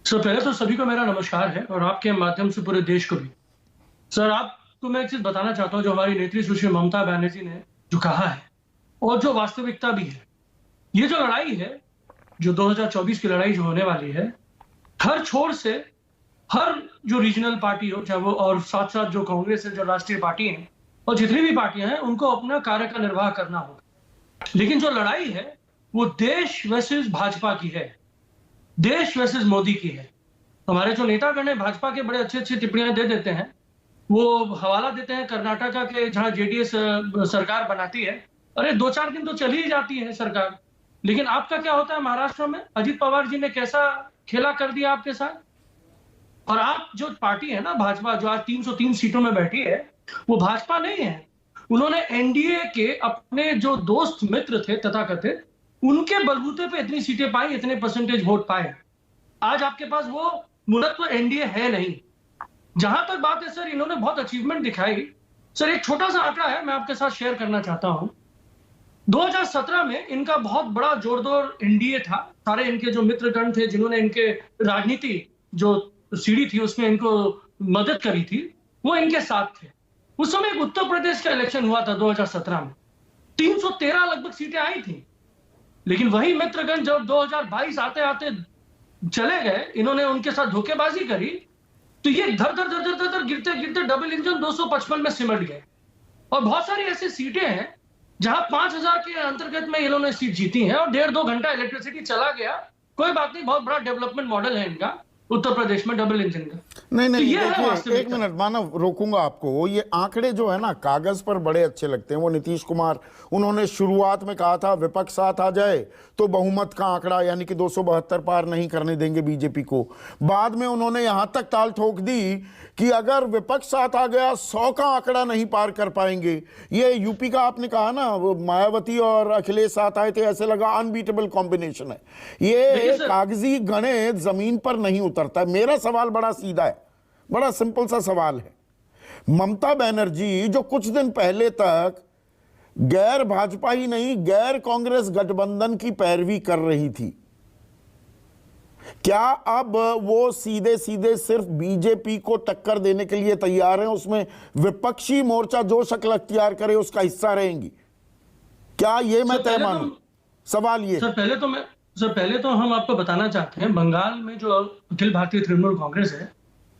Sir पहले तो सभी को मेरा नमस्कार है और आपके माध्यम से पूरे देश को भी। सर आपको मैं एक चीज बताना चाहता हूँ, जो हमारी नेत्री सुश्री ममता बनर्जी ने जो कहा है और जो वास्तविकता भी है, ये जो लड़ाई है, जो 2024 की लड़ाई जो होने वाली है, हर छोर से हर जो रीजनल पार्टी हो चाहे वो, और साथ साथ जो कांग्रेस है, जो राष्ट्रीय पार्टी है और जितनी भी पार्टियां हैं, उनको अपना कार्य का निर्वाह करना होगा। लेकिन जो लड़ाई है वो देश वर्सेस भाजपा की है, देश वर्सेस मोदी की है। हमारे जो नेतागण है भाजपा के बड़े अच्छे अच्छे टिप्पणियां दे देते हैं, वो हवाला देते हैं कर्नाटका के, जहां जेडीएस सरकार बनाती है। अरे 2-4 दिन तो चली ही जाती है सरकार, लेकिन आपका क्या होता है महाराष्ट्र में? अजित पवार जी ने कैसा खेला कर दिया आपके साथ। और आप जो पार्टी है ना भाजपा, जो आज 303 सीटों में बैठी है, वो भाजपा नहीं है। उन्होंने एनडीए के अपने जो दोस्त मित्र थे तथाकथित, उनके बलबूते पे इतनी सीटें पाई, इतने परसेंटेज वोट पाए। आज आपके पास वो मूलतत्व एनडीए है नहीं। जहां तक बात है सर, इन्होंने बहुत अचीवमेंट दिखाई। सर एक छोटा सा आंकड़ा है, मैं आपके साथ शेयर करना चाहता हूं। 2017 में इनका बहुत बड़ा जोरदार एनडीए था। सारे इनके जो मित्रगण थे, जिन्होंने इनके राजनीति जो सीढ़ी थी उसमें इनको मदद करी थी, वो इनके साथ थे। उस समय एक उत्तर प्रदेश का इलेक्शन हुआ था 2017 में, 313 लगभग सीटें आई थी। लेकिन वही मित्रगण जब 2022 आते आते चले गए, इन्होंने उनके साथ धोखेबाजी करी, तो ये धर धर धर धर धर धर गिरते गिरते डबल इंजन 255 में सिमट गए। और बहुत सारी ऐसी सीटें हैं जहां 5000 के अंतर्गत में इन्होंने सीट जीती है और 1.5-2 घंटा इलेक्ट्रिसिटी चला गया। कोई बात नहीं, बहुत बड़ा डेवलपमेंट मॉडल है इनका उत्तर प्रदेश में डबल इंजन का। नहीं तो ये देखिए, एक मिनट मानव, रोकूंगा आपको। ये आंकड़े जो है ना कागज पर बड़े अच्छे लगते हैं। वो नीतीश कुमार, उन्होंने शुरुआत में कहा था विपक्ष साथ आ जाए तो बहुमत का आंकड़ा यानी कि 272 पार नहीं करने देंगे बीजेपी को। बाद में उन्होंने यहां तक ताल ठोक दी कि अगर विपक्ष साथ आ गया 100 का आंकड़ा नहीं पार कर पाएंगे। ये यूपी का आपने कहा ना, वो मायावती और अखिलेश साथ आए थे, ऐसे लगा अनबीटेबल कॉम्बिनेशन है। ये कागजी गणित जमीन पर नहीं उतरता। मेरा सवाल बड़ा सीधा है, बड़ा सिंपल सा सवाल है। ममता बनर्जी जो कुछ दिन पहले तक गैर भाजपा ही नहीं, गैर कांग्रेस गठबंधन की पैरवी कर रही थी, क्या अब वो सीधे सीधे सिर्फ बीजेपी को टक्कर देने के लिए तैयार हैं? उसमें विपक्षी मोर्चा जो शक्ल अख्तियार करे उसका हिस्सा रहेंगी क्या? ये मैं तय मानूं। सवाल ये पहले तो हम आपको बताना चाहते हैं, बंगाल में जो अखिल भारतीय तृणमूल कांग्रेस है,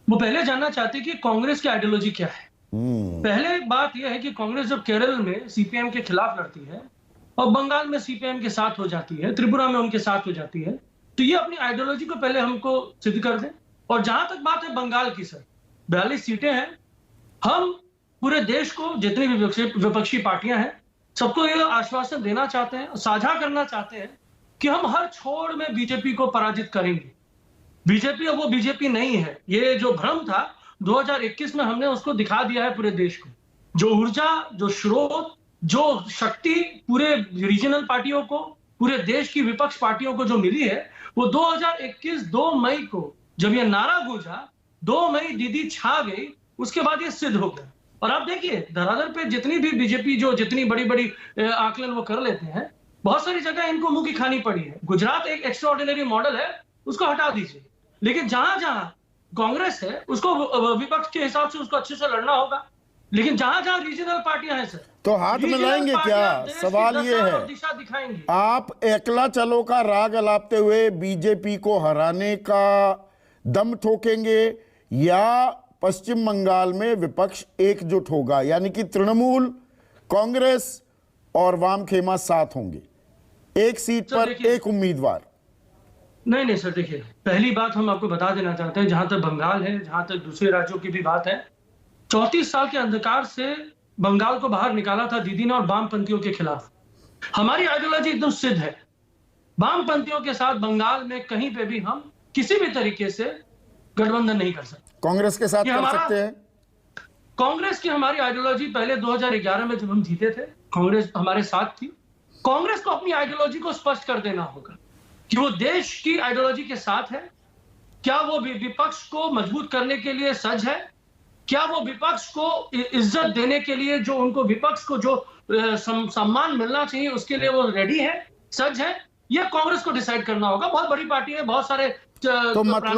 वो पहले जानना चाहती है कि कांग्रेस की आइडियोलॉजी क्या है। पहले बात यह है कि कांग्रेस जब केरल में सीपीएम के खिलाफ लड़ती है और बंगाल में सीपीएम के साथ हो जाती है, त्रिपुरा में उनके साथ हो जाती है, तो ये अपनी आइडियोलॉजी को पहले हमको सिद्ध कर दें। और जहां तक बात है बंगाल की, सर 42 सीटें हैं। हम पूरे देश को, जितनी भी विपक्षी पार्टियां हैं, सबको ये आश्वासन देना चाहते हैं, साझा करना चाहते हैं कि हम हर छोर में बीजेपी को पराजित करेंगे। बीजेपी अब वो बीजेपी नहीं है। ये जो भ्रम था 2021 में, हमने उसको दिखा दिया है पूरे देश को। जो ऊर्जा, जो स्रोत, जो शक्ति पूरे रीजनल पार्टियों को, पूरे देश की विपक्ष पार्टियों को जो मिली है, वो 2021 2 मई को जब ये नारा गूंजा, 2 मई दीदी छा गई, उसके बाद ये सिद्ध हो गया। और आप देखिए धरातल पे जितनी भी बीजेपी जो जितनी बड़ी बड़ी आकलन वो कर लेते हैं, बहुत सारी जगह इनको मुंह की खानी पड़ी है। गुजरात एक एक्स्ट्राऑर्डिनरी मॉडल है, उसको हटा दीजिए। लेकिन जहां जहां कांग्रेस है, उसको विपक्ष के हिसाब से उसको अच्छे से लड़ना होगा। लेकिन जहां जहां रीजनल पार्टियां हैं सर, तो हाथ मिलाएंगे क्या? सवाल ये है, दिशा दिखाएंगे। आप एकला चलो का राग अलापते हुए बीजेपी को हराने का दम ठोकेंगे या पश्चिम बंगाल में विपक्ष एकजुट होगा, यानी कि तृणमूल, कांग्रेस और वामखेमा साथ होंगे, एक सीट पर एक उम्मीदवार? नहीं सर, देखिए पहली बात हम आपको बता देना चाहते हैं, जहां तक बंगाल है, जहां तक दूसरे राज्यों की भी बात है, 34 साल के अंधकार से बंगाल को बाहर निकाला था दीदी ने और वामपंथियों के खिलाफ। हमारी आइडियोलॉजी एकदम सिद्ध है। वामपंथियों के साथ बंगाल में कहीं पे भी हम किसी भी तरीके से गठबंधन नहीं कर सकते। कांग्रेस के साथ कर सकते हैं? कांग्रेस की हमारी आइडियोलॉजी पहले 2011 में जब हम जीते थे, कांग्रेस हमारे साथ थी। कांग्रेस को अपनी आइडियोलॉजी को स्पष्ट कर देना होगा कि वो देश की आइडियोलॉजी के साथ है। क्या वो विपक्ष को मजबूत करने के लिए सज्ज है? क्या वो विपक्ष को इज्जत देने के लिए, जो उनको विपक्ष को जो सम्मान मिलना चाहिए, उसके लिए वो रेडी है, सज्ज है? ये कांग्रेस को डिसाइड करना होगा। बहुत बड़ी पार्टी है, बहुत सारे तो मतलब